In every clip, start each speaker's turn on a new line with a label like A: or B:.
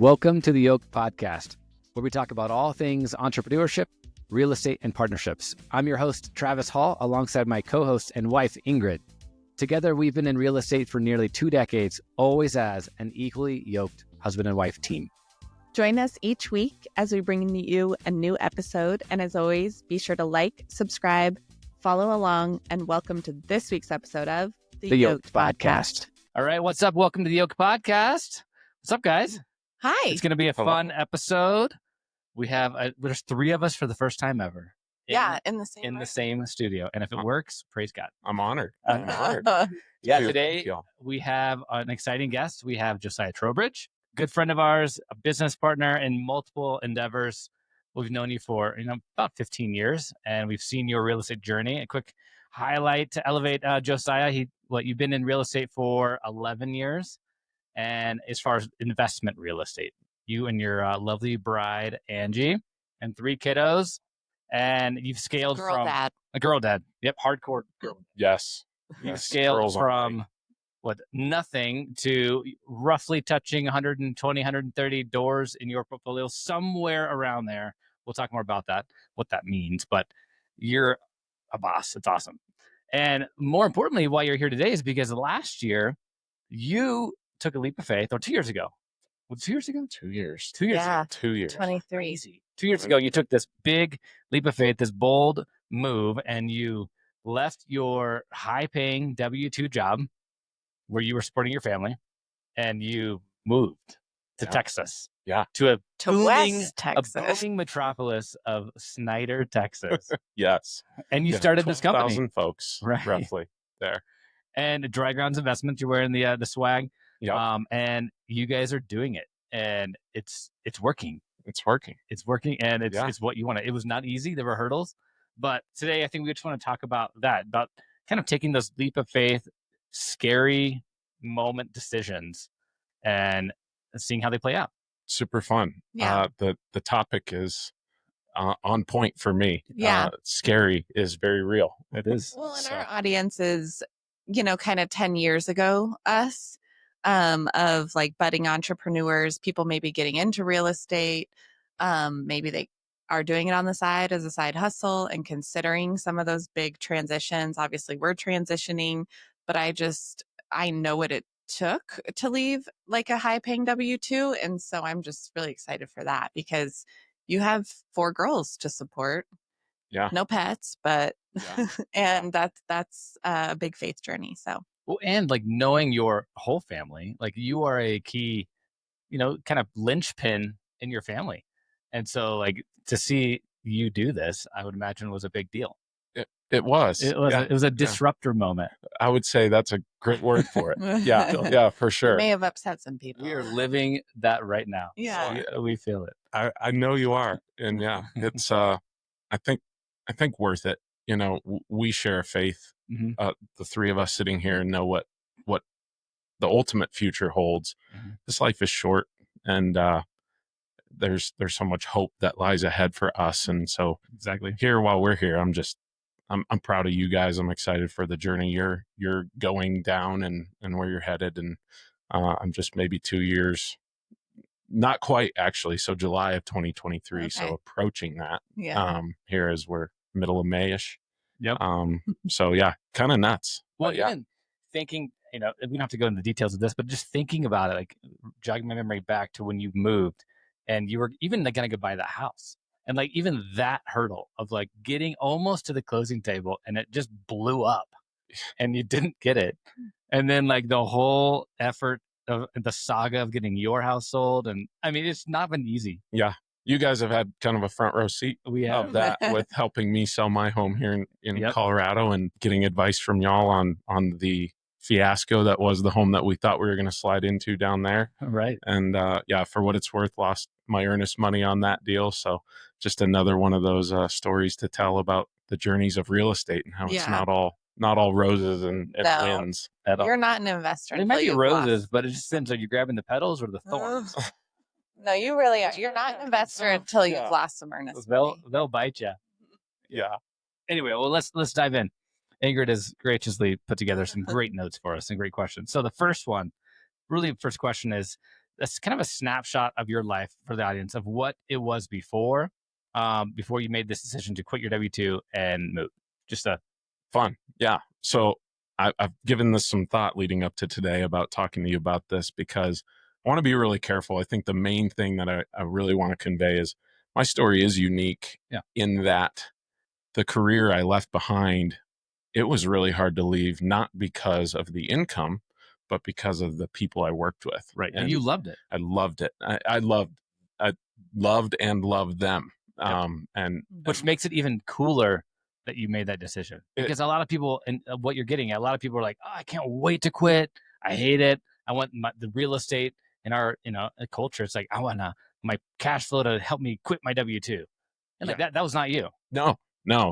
A: Welcome to the Yoked Podcast, where we talk about all things entrepreneurship, real estate, and partnerships. I'm your host, Travis Hall, alongside my co-host and wife, Ingrid. Together, we've been in real estate for nearly 2 decades, always as an equally yoked husband and wife team.
B: Join us each week as we bring you a new episode. And as always, be sure to like, subscribe, follow along, and welcome to this week's episode of
A: The Yoked Podcast. All right, what's up? Welcome to the Yoked Podcast. What's up, guys?
B: Hi.
A: It's going to be a fun episode. We have, there's 3 of us for the first time ever.
B: In
A: the same studio. And if it works, praise God.
C: I'm honored.
A: Today we have an exciting guest. We have Josiah Trowbridge, good friend of ours, a business partner in multiple endeavors. We've known you for about 15 years, and we've seen your real estate journey. A quick highlight to elevate Josiah. You've been in real estate for 11 years. And as far as investment real estate, you and your lovely bride, Angie, and 3 kiddos. And you've scaled from a girl dad. Yep. Hardcore girl.
C: Yes.
A: You've scaled from nothing to roughly touching 120, 130 doors in your portfolio, somewhere around there. We'll talk more about that, what that means, but you're a boss. It's awesome. And more importantly, why you're here today is because last year you took a leap of faith, or 2 years ago. Was it 2 years ago?
C: 2 years.
A: 2 years ago.
C: 2 years.
B: 23.
A: 2 years ago, you took this big leap of faith, this bold move, and you left your high-paying W-2 job where you were supporting your family, and you moved to Texas.
C: Yeah.
A: To
B: West Texas.
A: A booming metropolis of Snyder, Texas.
C: Yes.
A: And you started this company.
C: 12,000 folks, roughly, there.
A: And Dry Grounds Investments, you're wearing the swag.
C: Yeah.
A: And you guys are doing it, and it's working.
C: It's working.
A: It's working, and it's what you want. It was not easy. There were hurdles, but today I think we just want to talk about that, about kind of taking those leap of faith, scary moment decisions, and seeing how they play out.
C: Super fun.
B: Yeah.
C: The topic is on point for me.
B: Yeah.
C: Scary is very real.
A: It is.
B: Well, and our audience is, kind of 10 years ago, us, of like budding entrepreneurs, people maybe getting into real estate. Maybe they are doing it on the side as a side hustle and considering some of those big transitions. Obviously, we're transitioning, but I know what it took to leave like a high paying W-2. And so I'm just really excited for that because you have 4 girls to support.
C: Yeah.
B: No pets, but and that's a big faith journey. So
A: well, and like knowing your whole family, like you are a key, kind of linchpin in your family. And so like to see you do this, I would imagine was a big deal.
C: It was.
A: It was a disruptor moment.
C: I would say that's a great word for it. Yeah, for sure.
B: It may have upset some people.
A: We are living that right now.
B: Yeah.
A: So we feel it.
C: I know you are. And it's I think worth it. We share a faith.
A: Mm-hmm.
C: The 3 of us sitting here know what the ultimate future holds.
A: Mm-hmm.
C: This life is short, and there's so much hope that lies ahead for us. And so
A: exactly
C: here, while we're here, I'm proud of you guys. I'm excited for the journey you're going down and where you're headed. And I'm just maybe 2 years, not quite actually. So July of 2023.
B: Okay.
C: So approaching that.
B: Yeah.
C: Here as we're middle of May-ish.
A: Yep.
C: So yeah, kind of nuts.
A: Well, even thinking, we don't have to go into the details of this, but just thinking about it, like jogging my memory back to when you moved and you were even going to go buy that house. And like even that hurdle of like getting almost to the closing table and it just blew up and you didn't get it. And then like the whole effort of the saga of getting your house sold. And I mean, it's not been easy.
C: Yeah. You guys have had kind of a front row seat of that with helping me sell my home here in Colorado and getting advice from y'all on the fiasco that was the home that we thought we were going to slide into down there.
A: Right.
C: And for what it's worth, lost my earnest money on that deal. So just another one of those stories to tell about the journeys of real estate and how it's not all roses and wins at all.
B: You're not an investor.
A: It might be roses, but it just seems like you're grabbing the petals or the thorns.
B: No, you really are. You're not an investor until you've lost some earnest money.
A: They'll bite you.
C: Yeah.
A: Anyway, well, let's dive in. Ingrid has graciously put together some great notes for us and great questions. So the first question is, that's kind of a snapshot of your life for the audience of what it was before you made this decision to quit your W-2 and move. Just a
C: fun. Yeah. So I've given this some thought leading up to today about talking to you about this, because I want to be really careful. I think the main thing that I really want to convey is my story is unique in that the career I left behind, it was really hard to leave, not because of the income, but because of the people I worked with.
A: Right. And you loved it.
C: I loved it. I loved and loved them. And
A: which makes it even cooler that you made that decision, because a lot of people, and what you're getting at, a lot of people are like, oh, I can't wait to quit. I hate it. I want the real estate in our, culture. It's like, I want my cash flow to help me quit my W-2. And like that was not you.
C: No,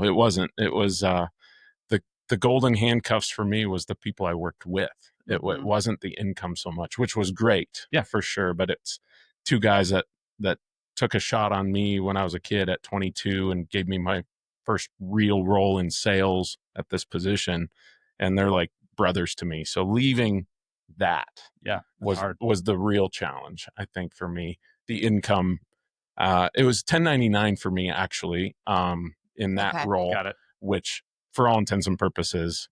C: it wasn't. It was, the golden handcuffs for me was the people I worked with. It wasn't the income so much, which was great. Yeah, for sure. But it's two guys that took a shot on me when I was a kid at 22 and gave me my first real role in sales at this position. And they're like brothers to me. So leaving that was the real challenge, I think, for me. The income, it was 1099 for me, actually, in that role.
A: Got it.
C: Which, for all intents and purposes,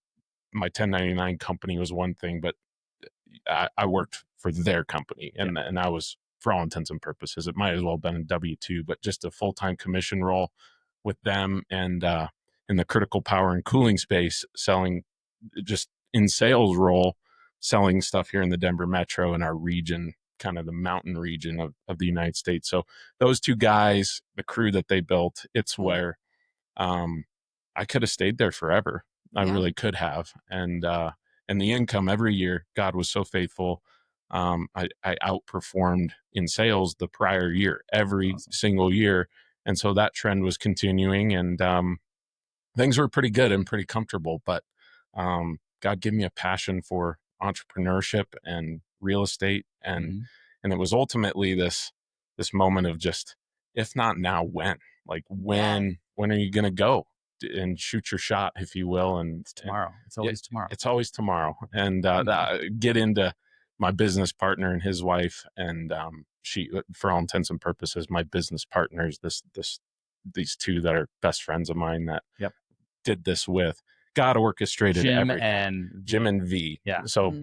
C: my 1099 company was one thing, but I worked for their company, and I was, for all intents and purposes, it might as well have been a W-2, but just a full-time commission role with them, and in the critical power and cooling space, selling, just in sales role, selling stuff here in the Denver metro and our region, kind of the mountain region of the United States. So those two guys, the crew that they built, it's where I could have stayed there forever. I really could have. And the income every year, God was so faithful. I outperformed in sales the prior year, every single year. And so that trend was continuing, and things were pretty good and pretty comfortable. But God gave me a passion for entrepreneurship and real estate. And it was ultimately this moment of just, if not now, when? Like, when are you going to go and shoot your shot, if you will? And
A: it's tomorrow. It's always tomorrow.
C: It's always tomorrow. And get into my business partner and his wife, and she, for all intents and purposes, my business partners, these two that are best friends of mine that did this with. God orchestrated everything. Jim and V. Yeah. So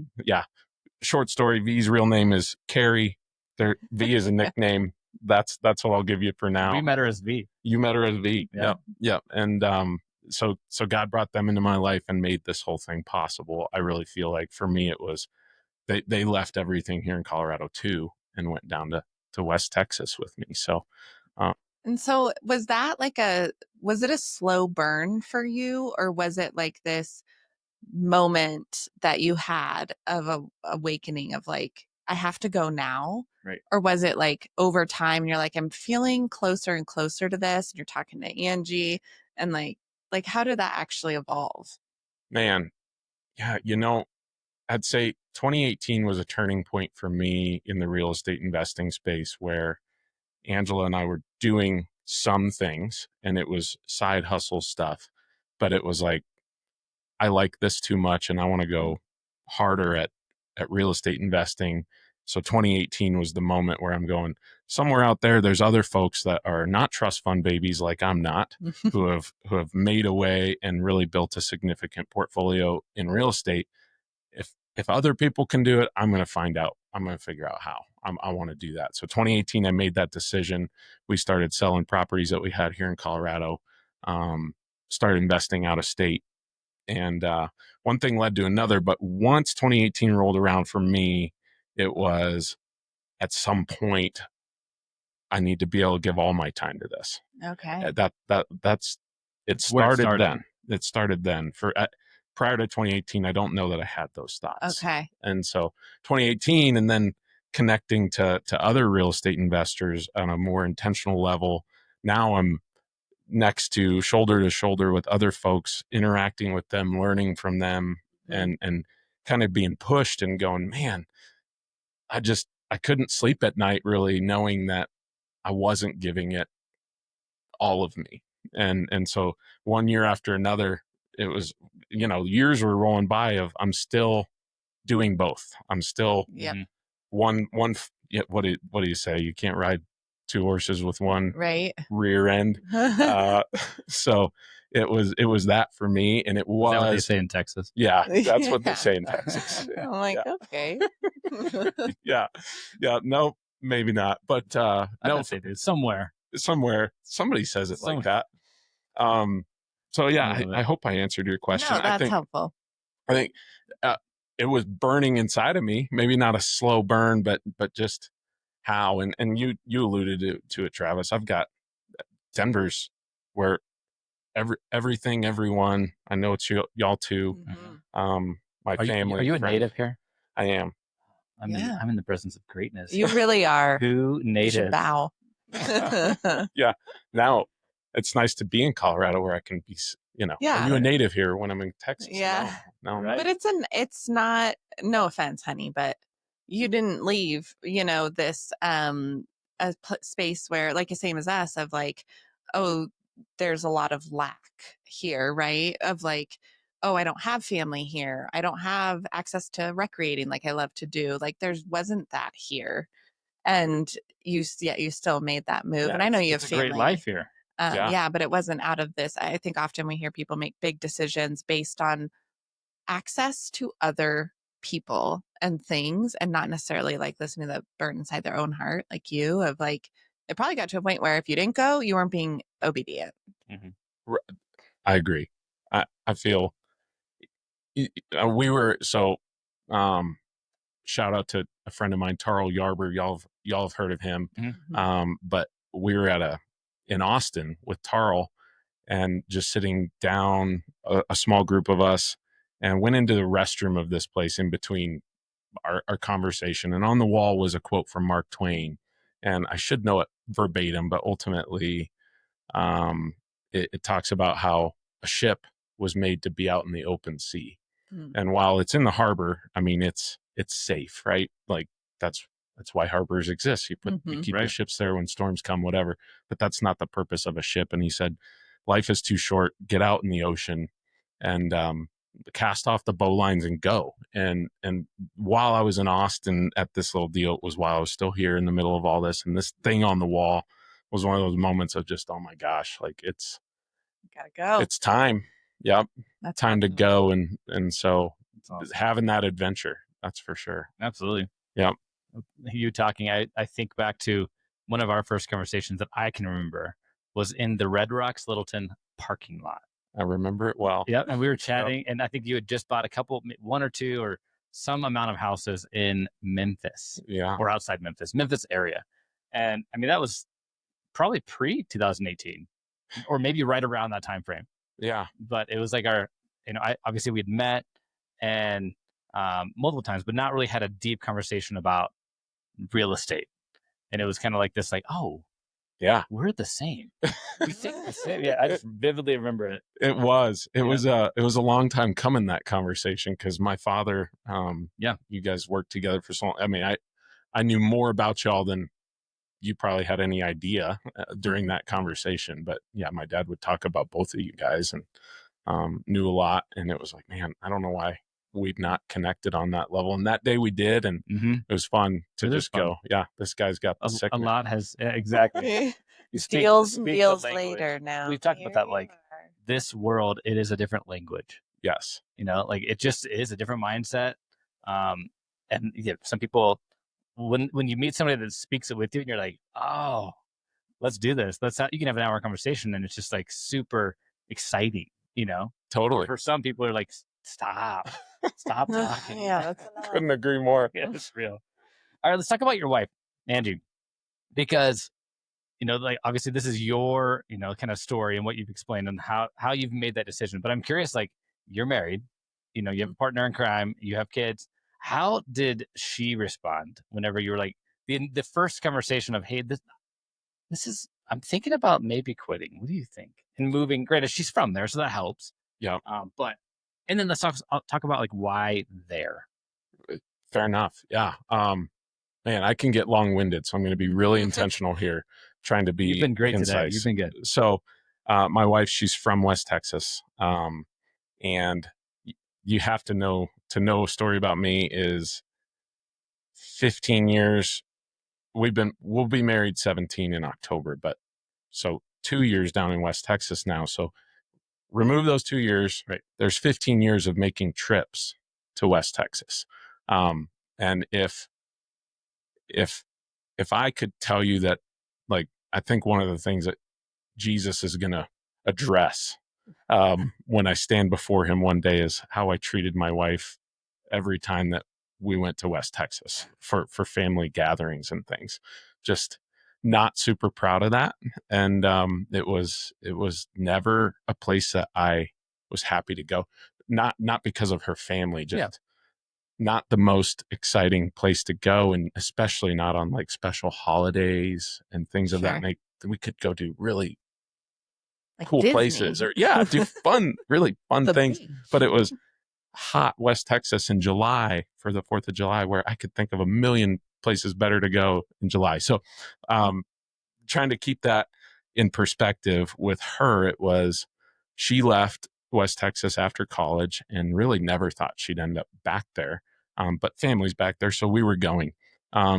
C: short story. V's real name is Carrie. V is a nickname. That's what I'll give you for now.
A: We met her as V.
C: You met her as V. Yeah. And so God brought them into my life and made this whole thing possible. I really feel like for me it was they left everything here in Colorado too and went down to West Texas with me. So
B: and so was that was it a slow burn for you, or was it like this moment that you had of a awakening of like, I have to go now?
A: Right.
B: Or was it like over time you're like, I'm feeling closer and closer to this, and you're talking to Angie, and like how did that actually evolve?
C: Man, yeah, I'd say 2018 was a turning point for me in the real estate investing space, where Angela and I were doing some things, and it was side hustle stuff, but it was like, I like this too much and I want to go harder at real estate investing. So 2018 was the moment where I'm going, somewhere out there's other folks that are not trust fund babies like I'm not, who have made a way and really built a significant portfolio in real estate. If other people can do it, I'm going to find out. I'm going to figure out how. I want to do that. So 2018, I made that decision. We started selling properties that we had here in Colorado, started investing out of state. And one thing led to another. But once 2018 rolled around for me, it was, at some point, I need to be able to give all my time to this.
B: Okay.
C: It started then. It started then. Prior to 2018, I don't know that I had those thoughts.
B: Okay.
C: And so 2018, and then connecting to other real estate investors on a more intentional level. Now I'm next to shoulder with other folks, interacting with them, learning from them, and kind of being pushed and going, man, I couldn't sleep at night really knowing that I wasn't giving it all of me. And so one year after another, it was, years were rolling by of I'm still doing both. I'm still one, what do you say? You can't ride two horses with one rear end. So it was that for me, and it was.
A: Is that what they say in Texas?
C: Yeah, that's what they say in Texas.
B: I'm like, okay.
C: Yeah. No, maybe not, but
A: I don't say it somewhere.
C: Somebody says it like that. So yeah, I hope I answered your question.
B: No, that's helpful.
C: I think it was burning inside of me. Maybe not a slow burn, but just how. And you alluded to it, Travis. I've got Denver's where everything, everyone. I know it's y'all too.
B: Mm-hmm.
C: My family.
A: Are you a native here?
C: I am.
A: I'm in the presence of greatness.
B: You really are.
A: Two natives.
B: You should bow.
C: Yeah. Now it's nice to be in Colorado where I can be, are you a native here when I'm in Texas?
B: Yeah.
C: No.
A: Right.
B: But it's not, no offense, honey, but you didn't leave, this, space where, like, the same as us, of like, oh, there's a lot of lack here, right? Of like, oh, I don't have family here. I don't have access to recreating like I love to do. Like, wasn't that here. And you still made that move.
A: Yeah,
B: and I know you have
A: a
B: family.
A: Great life here.
B: Yeah, but it wasn't out of this. I think often we hear people make big decisions based on access to other people and things, and not necessarily like listening to the burn inside their own heart, like you, of like, it probably got to a point where if you didn't go, you weren't being obedient.
C: Mm-hmm. I agree. I feel we were, so shout out to a friend of mine, Tarl Yarber. Y'all have heard of him.
A: Mm-hmm.
C: But we were in Austin with Tarl, and just sitting down, a small group of us, and went into the restroom of this place in between our conversation. And on the wall was a quote from Mark Twain, and I should know it verbatim, but ultimately it talks about how a ship was made to be out in the open sea. And while it's in the harbor, I mean, it's safe, right? Like that's why harbors exist. You keep the ships there when storms come, whatever, but that's not the purpose of a ship. And he said, life is too short. Get out in the ocean and cast off the bowlines and go. And while I was in Austin at this little deal, it was while I was still here in the middle of all this, and this thing on the wall was one of those moments of just, oh my gosh, like it's
B: gotta go.
C: It's time. Yep.
B: That's
C: time to go. And so
A: awesome.
C: Having that adventure, that's for sure.
A: Absolutely.
C: Yep.
A: You talking, I think back to one of our first conversations that I can remember was in the Red Rocks Littleton parking lot.
C: I remember it well.
A: Yep. And we were chatting, and I think you had just bought one or two or some amount of houses in Memphis.
C: Yeah.
A: Or outside Memphis area. And I mean, that was probably pre 2018 or maybe right around that time frame.
C: Yeah.
A: But it was like obviously we had met and multiple times, but not really had a deep conversation about real estate. And it was kind of like this, like, oh,
C: yeah,
A: we're the same. We think the same. Yeah, I just vividly remember it.
C: It was a long time coming, that conversation, because my father, you guys worked together for so long. I mean, I knew more about y'all than you probably had any idea during that conversation. But yeah, my dad would talk about both of you guys and knew a lot. And it was like, man, I don't know why we'd not connected on that level. And that day we did, and it was fun to just go, yeah, this guy's got the sickness.
A: A lot has, exactly.
B: Feels later now.
A: We've talked about that, like, this world, it is a different language.
C: Yes.
A: Like, it just is a different mindset. And yeah, some people, when you meet somebody that speaks it with you and you're like, oh, let's do this. You can have an hour conversation and it's just like super exciting,
C: Totally.
A: For some people are like, stop talking.
B: Yeah, that's enough.
C: Couldn't agree more.
A: Yeah, it's real. All right, let's talk about your wife, Angie, because, like, obviously this is your, kind of story and what you've explained and how you've made that decision. But I'm curious, like, you're married, you have a partner in crime, you have kids. How did she respond whenever you were like, the first conversation of, hey, this is, I'm thinking about maybe quitting. What do you think? And moving, granted, she's from there, so that helps.
C: Yeah.
A: And then let's talk about, like, why there.
C: Fair enough. Yeah. Man, I can get long-winded, so I'm going to be really intentional here, trying to be
A: You've been great
C: concise.
A: Today. You've been good.
C: So, my wife, she's from West Texas. And you have to know a story about me is 15 years we'll be married 17 in October, but so 2 years down in West Texas now. So remove those 2 years, right? There's 15 years of making trips to West Texas. And if I could tell you that, like, I think one of the things that Jesus is going to address when I stand before him one day is how I treated my wife every time that we went to West Texas for family gatherings and things. Just not super proud of that. And it was never a place that I was happy to go. Not because of her family, just not the most exciting place to go, and especially not on like special holidays and things of that nature. We could go do really like cool Disney places or do fun, really fun things. Beach. But it was hot West Texas in July for the 4th of July, where I could think of a million places better to go in July. So trying to keep that in perspective with her, it was, she left West Texas after college and really never thought she'd end up back there. But family's back there. So we were going,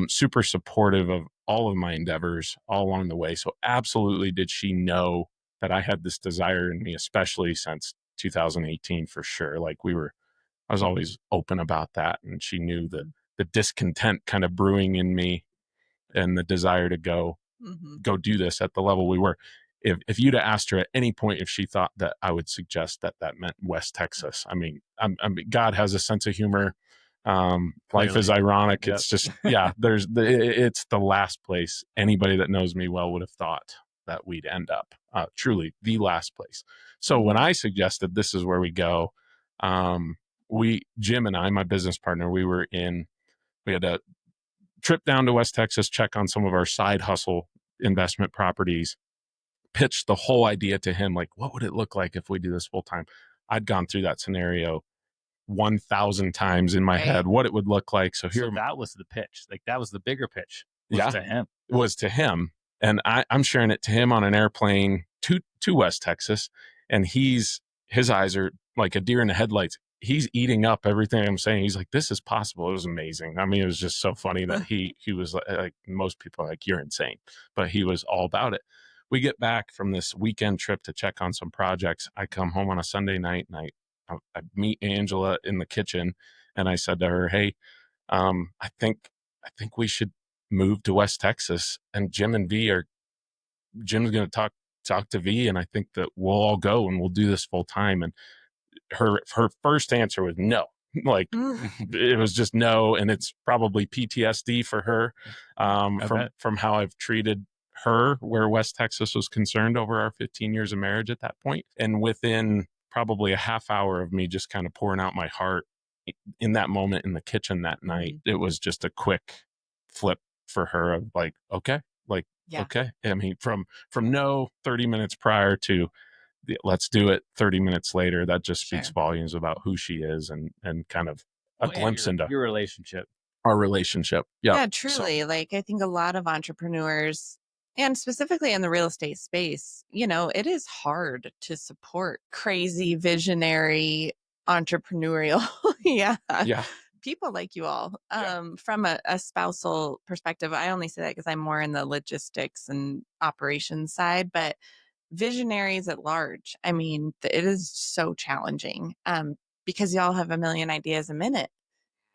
C: super supportive of all of my endeavors all along the way. So absolutely did she know that I had this desire in me, especially since 2018 for sure. Like I was always open about that. And she knew the discontent kind of brewing in me and the desire to go do this at the level we were. If you'd have asked her at any point if she thought that I would suggest that meant West Texas, I mean, God has a sense of humor. Life is ironic. Yep. It's just, it's the last place anybody that knows me well would have thought that we'd end up. Truly the last place. So when I suggested this is where we go, Jim and I, my business partner, we had a trip down to West Texas, check on some of our side hustle investment properties, pitched the whole idea to him. Like, what would it look like if we do this full time? I'd gone through that scenario 1,000 times in my head, what it would look like. So
A: that was the pitch. Like that was the bigger pitch. To him.
C: It was to him. And I'm sharing it to him on an airplane to West Texas. And his eyes are like a deer in the headlights. He's eating up everything I'm saying. He's like, this is possible. It was amazing. I mean, it was just so funny that he was like, most people are like, you're insane, but he was all about it. We get back from this weekend trip to check on some projects. I come home on a Sunday night and I meet Angela in the kitchen, and I said to her, hey, I think we should move to West Texas, and Jim's going to talk to V, and I think that we'll all go and we'll do this full time. And her first answer was no. Like it was just no. And it's probably PTSD for her, from how I've treated her where West Texas was concerned over our 15 years of marriage at that point. And within probably a half hour of me just kind of pouring out my heart in that moment in the kitchen that night, it was just a quick flip for her of like, okay, okay. I mean, from no 30 minutes prior to let's do it 30 minutes later, that just speaks volumes about who she is and kind of a glimpse into
A: your relationship.
C: Our relationship.
B: Yeah, truly. So. Like I think a lot of entrepreneurs, and specifically in the real estate space, it is hard to support crazy, visionary, entrepreneurial, people like you all. From a spousal perspective, I only say that because I'm more in the logistics and operations side, but visionaries at large, I mean, it is so challenging because y'all have a million ideas a minute.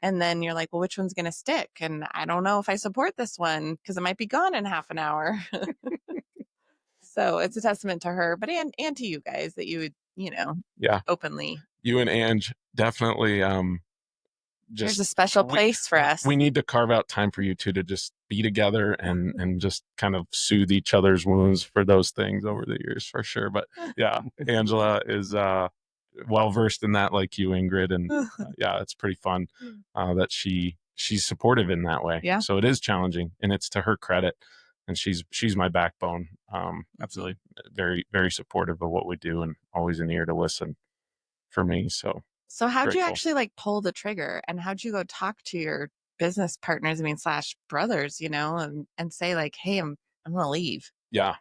B: And then you're like, well, which one's going to stick? And I don't know if I support this one because it might be gone in half an hour. So it's a testament to her, but and to you guys that you would, openly.
C: You and Ange definitely
B: there's a special place for us.
C: We need to carve out time for you two to just be together and just kind of soothe each other's wounds for those things over the years, for sure. But Angela is well versed in that, like you, Ingrid, and it's pretty fun that she's supportive in that way. So it is challenging, and it's to her credit, and she's my backbone. Absolutely, very very supportive of what we do, and always an ear to listen for me.
B: So how'd you actually like pull the trigger, and how'd you go talk to your business partners, / brothers, and say like, hey, I'm going to leave?
C: Yeah,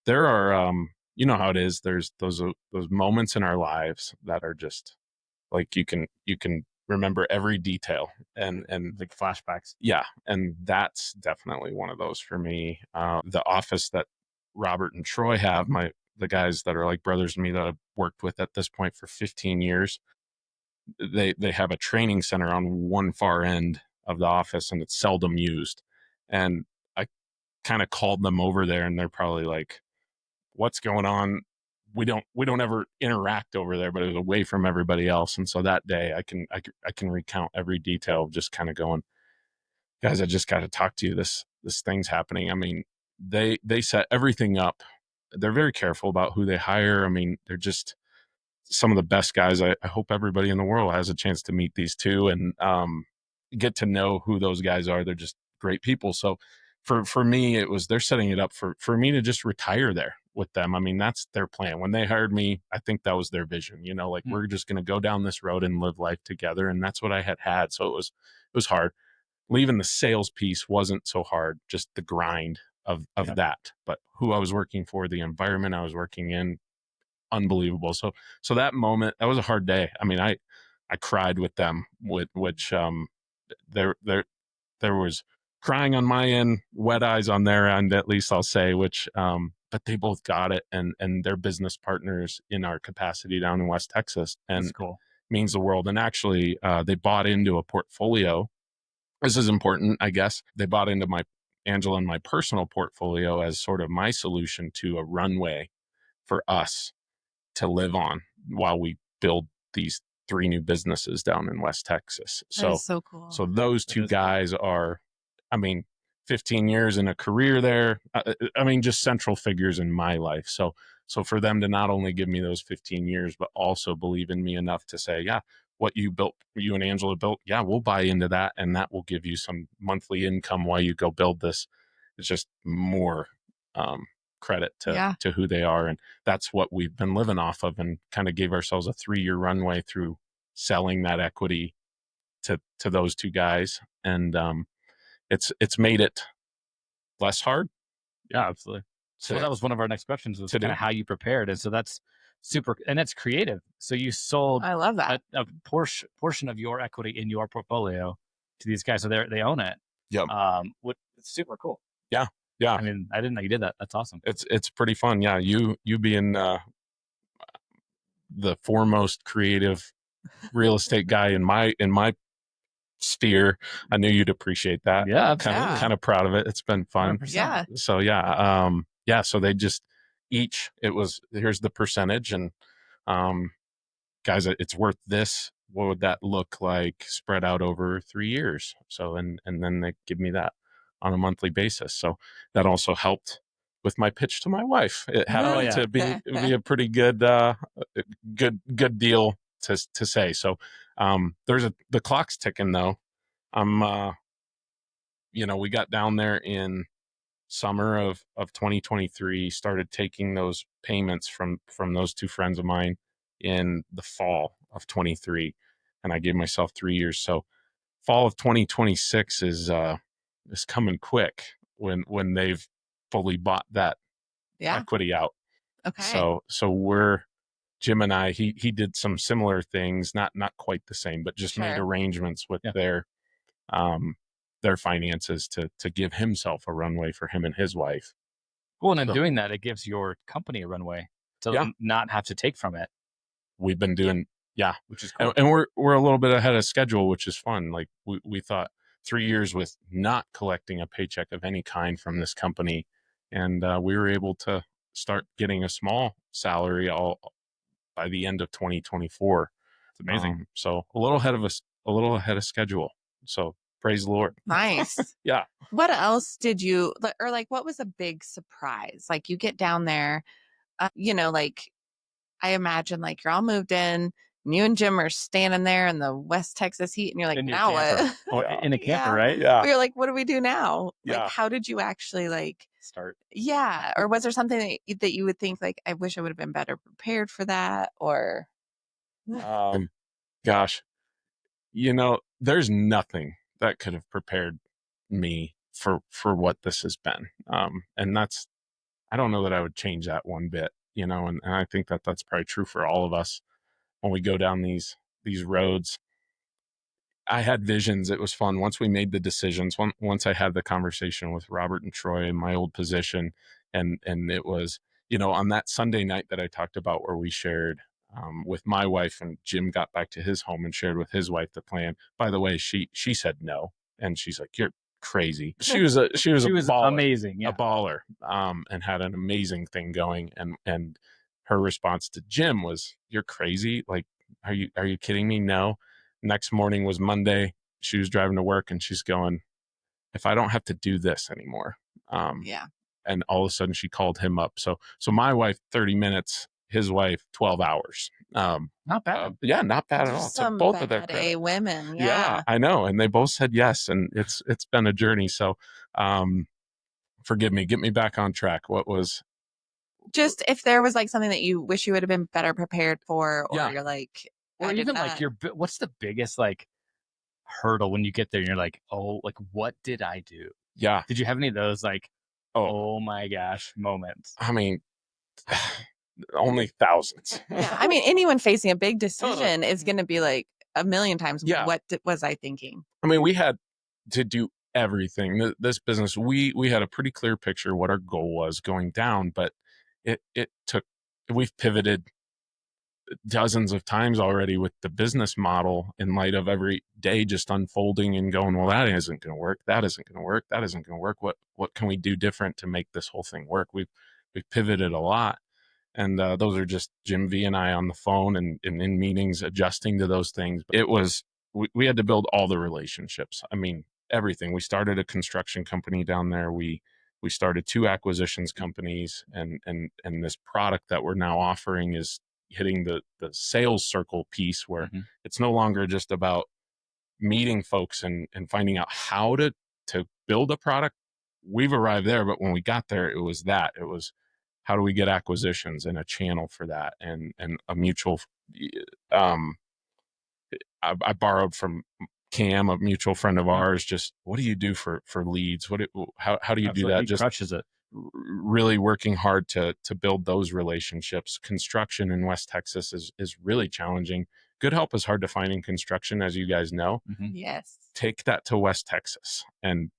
C: there are, you know how it is. There's those moments in our lives that are just like, you can remember every detail and
A: like flashbacks.
C: Yeah. And that's definitely one of those for me. The office that Robert and Troy have, the guys that are like brothers to me that I've worked with at this point for 15 years, they have a training center on one far end of the office, and it's seldom used. And I kind of called them over there, and they're probably like, what's going on? We don't ever interact over there, but it was away from everybody else. And so that day I can recount every detail of just kind of going, guys, I just got to talk to you. This thing's happening. I mean, they set everything up. They're very careful about who they hire. I mean, they're just some of the best guys. I hope everybody in the world has a chance to meet these two and get to know who those guys are. They're just great people. So for me, they're setting it up for me to just retire there with them. I mean, that's their plan. When they hired me, I think that was their vision, like we're just going to go down this road and live life together. And that's what I had. So it was hard. Leaving the sales piece wasn't so hard, just the grind of that. But who I was working for, the environment I was working in, unbelievable. So that moment, that was a hard day. I mean, I cried with them, which there was crying on my end, wet eyes on their end, at least I'll say, which but they both got it, and they're business partners in our capacity down in West Texas, and
A: that's cool.
C: Means the world. And actually they bought into a portfolio. This is important, I guess. They bought into Angela and my personal portfolio as sort of my solution to a runway for us to live on while we build these 3 new businesses down in West Texas.
B: That is so cool.
C: So those two guys are, I mean, 15 years in a career there. I mean, just central figures in my life. So for them to not only give me those 15 years, but also believe in me enough to say, yeah, what you and Angela built, yeah, we'll buy into that, and that will give you some monthly income while you go build this. It's just more credit to who they are. And that's what we've been living off of, and kind of gave ourselves a 3-year runway through selling that equity to those two guys. And it's made it less hard.
A: Yeah, absolutely. So that was one of our next questions, was kind of how you prepared. And so that's super, and it's creative. So you sold,
B: I love that,
A: a portion of your equity in your portfolio to these guys. So they own it.
C: Yep.
A: It's super cool.
C: Yeah. Yeah.
A: I mean, I didn't know you did that. That's awesome.
C: It's pretty fun. Yeah. You being the foremost creative real estate guy in my sphere, I knew you'd appreciate that.
A: Yeah.
C: Kind of proud of it. It's been fun.
A: 100%.
B: Yeah.
C: So so they just here's the percentage, and guys, it's worth this. What would that look like spread out over 3 years? So and then they give me that on a monthly basis. So that also helped with my pitch to my wife. It happened to be a pretty good deal to say. So the clock's ticking though. We got down there in summer of 2023, started taking those payments from those two friends of mine in the fall of 23, and I gave myself 3 years. So fall of 2026 is coming quick when they've fully bought that equity out.
B: Okay.
C: So Jim and I, he did some similar things, not quite the same, but just made arrangements with their finances to give himself a runway for him and his wife.
A: Well, and in doing that, it gives your company a runway to not have to take from it.
C: We've been doing,
A: which is cool.
C: And we're a little bit ahead of schedule, which is fun. Like we thought 3 years with not collecting a paycheck of any kind from this company, and we were able to start getting a small salary all by the end of 2024.
A: It's amazing.
C: So a little ahead of schedule. So praise the Lord.
B: Nice.
C: Yeah.
B: What else did you, or like, what was a big surprise? Like you get down there, like I imagine like you're all moved in, and you and Jim are standing there in the West Texas heat, and you're like, now what?
A: Or in a camper, right?
C: Yeah.
B: You're like, what do we do now?
C: Yeah.
B: Like, how did you actually
A: start?
B: Yeah. Or was there something that you would think like, I wish I would have been better prepared for that? Or
C: gosh, there's nothing that could have prepared me for what this has been. And I don't know that I would change that one bit, and I think that's probably true for all of us when we go down these roads. I had visions. It was fun. Once we made the decisions, once I had the conversation with Robert and Troy in my old position, and it was, on that Sunday night that I talked about where we shared with my wife, and Jim got back to his home and shared with his wife the plan. By the way, she said no, and she's like, "You're crazy." She was a baller,
A: amazing,
C: a baller, and had an amazing thing going. And her response to Jim was, "You're crazy. Like, are you kidding me? No." Next morning was Monday. She was driving to work and she's going, "If I don't have to do this anymore." And all of a sudden she called him up. So my wife, 30 minutes, his wife, 12 hours.
A: Not bad.
C: Yeah, not bad at all.
B: Some
C: both of their
B: A women.
C: Yeah, I know. And they both said yes. And it's been a journey. So forgive me, get me back on track. What was
B: just, if there was like something that you wish you would have been better prepared for, or you're like,
A: or even like what's the biggest like hurdle when you get there and you're like, oh, like what did I do?
C: Yeah.
A: Did you have any of those like, oh my gosh moments?
C: I mean, only thousands.
B: Yeah. I mean, anyone facing a big decision is going to be like a million times. What was I thinking? I
C: mean, we had to do everything. This business, we had a pretty clear picture what our goal was going down, but we've pivoted dozens of times already with the business model in light of every day just unfolding and going, well, that isn't going to work. That isn't going to work. That isn't going to work. What can we do different to make this whole thing work? We've pivoted a lot. And those are just Jim V and I on the phone and in meetings adjusting to those things. It was, we had to build all the relationships. I mean, everything. We started a construction company down there. We started 2 acquisitions companies, and this product that we're now offering is hitting the sales circle piece where it's no longer just about meeting folks and finding out how to build a product. We've arrived there, but when we got there, it was how do we get acquisitions and a channel for that, and a mutual, I borrowed from Cam, a mutual friend of ours, just what do you do for leads? How do you do that? Just
A: crushes it.
C: Really working hard to build those relationships. Construction in West Texas is really challenging. Good help is hard to find in construction, as you guys know.
B: Yes.
C: Take that to West Texas, and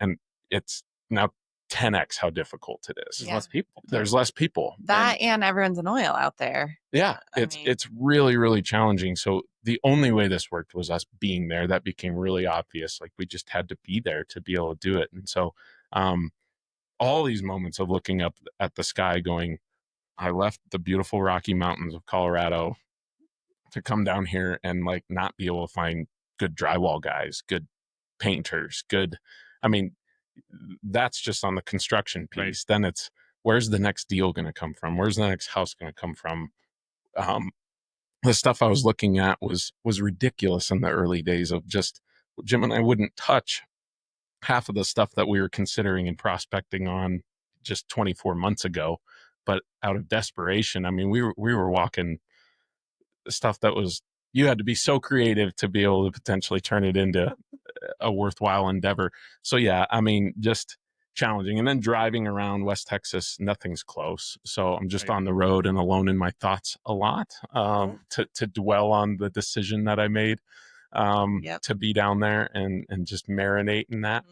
C: it's now 10x how difficult it is.
A: There's less people.
C: There's less people.
B: And everyone's in oil out there.
C: Yeah, it's really, really challenging. So the only way this worked was us being there. That became really obvious. Like, we just had to be there to be able to do it. And so all these moments of looking up at the sky going, I left the beautiful Rocky Mountains of Colorado to come down here and like not be able to find good drywall guys, good painters, I mean, that's just on the construction piece. Right. Then it's, where's the next deal going to come from? Where's the next house going to come from? The stuff I was looking at was ridiculous in the early days of just, Jim and I wouldn't touch half of the stuff that we were considering and prospecting on just 24 months ago. But out of desperation, I mean, we were walking stuff that was, you had to be so creative to be able to potentially turn it into a worthwhile endeavor. So yeah, I mean, just challenging. And then driving around West Texas, nothing's close. So I'm just on the road and alone in my thoughts a lot, to dwell on the decision that I made, to be down there and just marinate in that,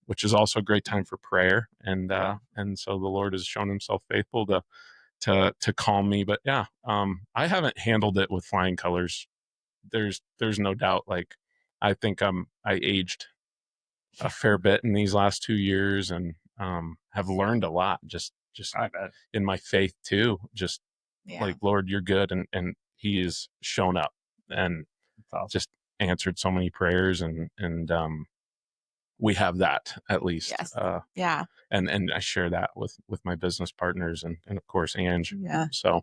C: which is also a great time for prayer. And so the Lord has shown himself faithful to calm me. But yeah, I haven't handled it with flying colors. There's no doubt. Like, I think I aged a fair bit in these last 2 years, and have learned a lot just in my faith too. Just like, Lord, you're good. And he has shown up and just answered so many prayers, and we have that at least.
B: Yes.
C: And I share that with my business partners and of course, Ange.
B: Yeah.
C: So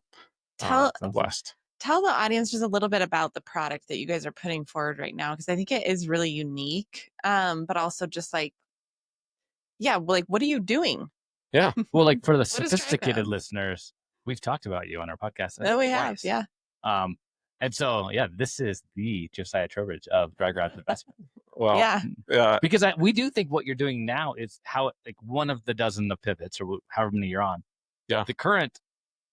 C: I'm blessed.
B: Tell the audience just a little bit about the product that you guys are putting forward right now, because I think it is really unique. But also just like, what are you doing?
C: Yeah.
A: Well, like for the sophisticated listeners, we've talked about you on our podcast.
B: Oh, we have. Yeah.
A: And so, this is the Josiah Trowbridge of Dry Garage Investment.
C: Well,
B: yeah.
A: Because we do think what you're doing now is how, like, one of the dozen of pivots, or however many you're on.
C: Yeah.
A: The current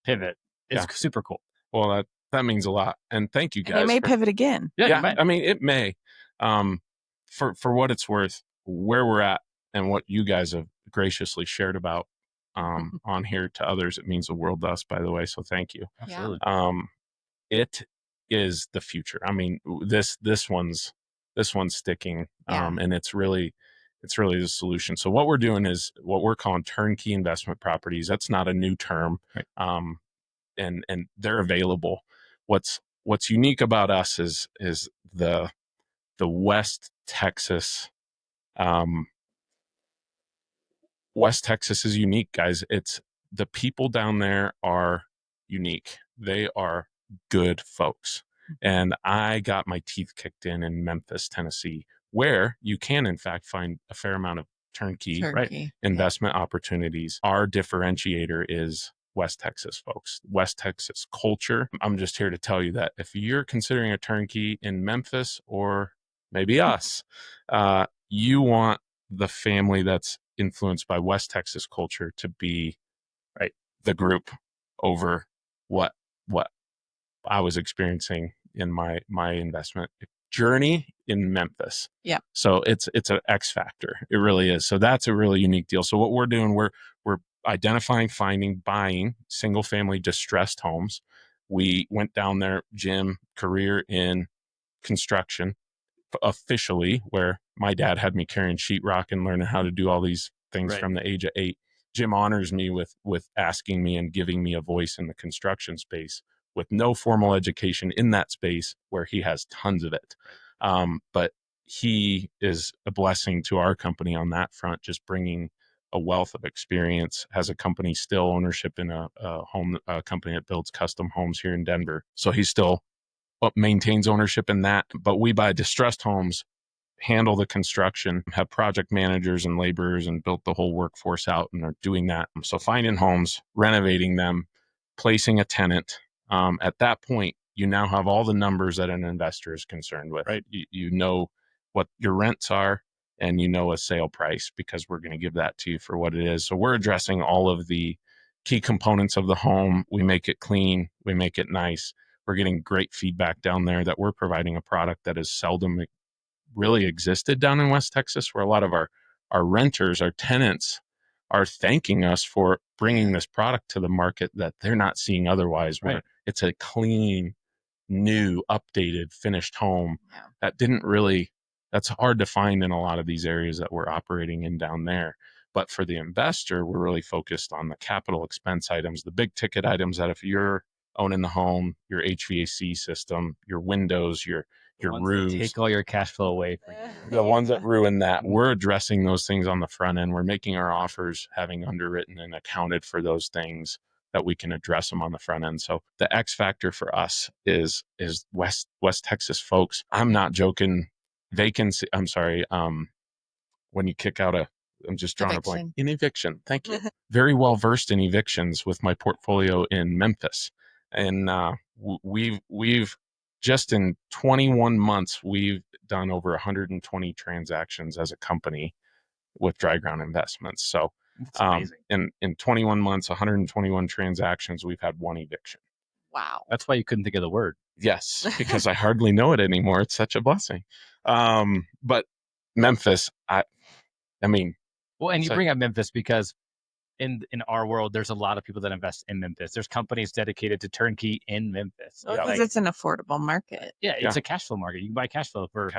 A: pivot is super cool.
C: Well, that means a lot. And thank you guys.
B: And it may pivot again.
C: Yeah. I mean, it may. For what it's worth, where we're at and what you guys have graciously shared about on here to others, it means the world to us, by the way. So thank you.
A: Absolutely.
C: It is the future. I mean, this one's sticking, and it's really the solution. So what we're doing is what we're calling turnkey investment properties. That's not a new term,
A: right.
C: And they're available. What's unique about us is the West Texas. West Texas is unique, guys. It's the people down there are unique. They are good folks. And I got my teeth kicked in Memphis, Tennessee, where you can, in fact, find a fair amount of turnkey. Right, investment opportunities. Our differentiator is West Texas, folks. West Texas culture. I'm just here to tell you that if you're considering a turnkey in Memphis or maybe us, you want the family that's influenced by West Texas culture to be the group over what I was experiencing in my investment journey in Memphis.
B: Yeah.
C: So it's an X factor. It really is. So that's a really unique deal. So what we're doing, we're identifying, finding, buying single family distressed homes. We went down there, Jim, career in construction, officially, where my dad had me carrying sheetrock and learning how to do all these things from the age of 8. Jim honors me with asking me and giving me a voice in the construction space with no formal education in that space where he has tons of it. But he is a blessing to our company on that front, just bringing a wealth of experience, has a company still ownership in a company that builds custom homes here in Denver. So he's still maintains ownership in that, but we buy distressed homes, handle the construction, have project managers and laborers, and built the whole workforce out and are doing that. So finding homes, renovating them, placing a tenant. At that point, you now have all the numbers that an investor is concerned with. Right? You know what your rents are, and you know a sale price, because we're going to give that to you for what it is. So we're addressing all of the key components of the home. We make it clean. We make it nice. We're getting great feedback down there that we're providing a product that has seldom really existed down in West Texas, where a lot of our renters, our tenants, are thanking us for bringing this product to the market that they're not seeing otherwise. Where it's a clean, new, updated, finished home that's hard to find in a lot of these areas that we're operating in down there. But for the investor, we're really focused on the capital expense items, the big ticket items that if you're owning the home, your HVAC system, your windows, your roofs,
A: take all your cash flow away from you.
C: The ones that ruin that. We're addressing those things on the front end. We're making our offers, having underwritten and accounted for those things, that we can address them on the front end. So the X factor for us is West Texas folks. I'm not joking. Vacancy. I'm sorry. When you kick out I'm just drawing a blank. In eviction. Thank you. Very well versed in evictions with my portfolio in Memphis. And we've just in 21 months, we've done over 120 transactions as a company with Dry Ground Investments. So in 21 months, 121 transactions, we've had one eviction.
B: Wow.
A: That's why you couldn't think of the word.
C: Yes, because I hardly know it anymore. It's such a blessing. But Memphis, I mean.
A: Well, and you bring up Memphis because in our world, there's a lot of people that invest in Memphis. There's companies dedicated to turnkey in Memphis.
B: Because it's an affordable market.
A: Yeah, it's a cash flow market. You can buy cash flow for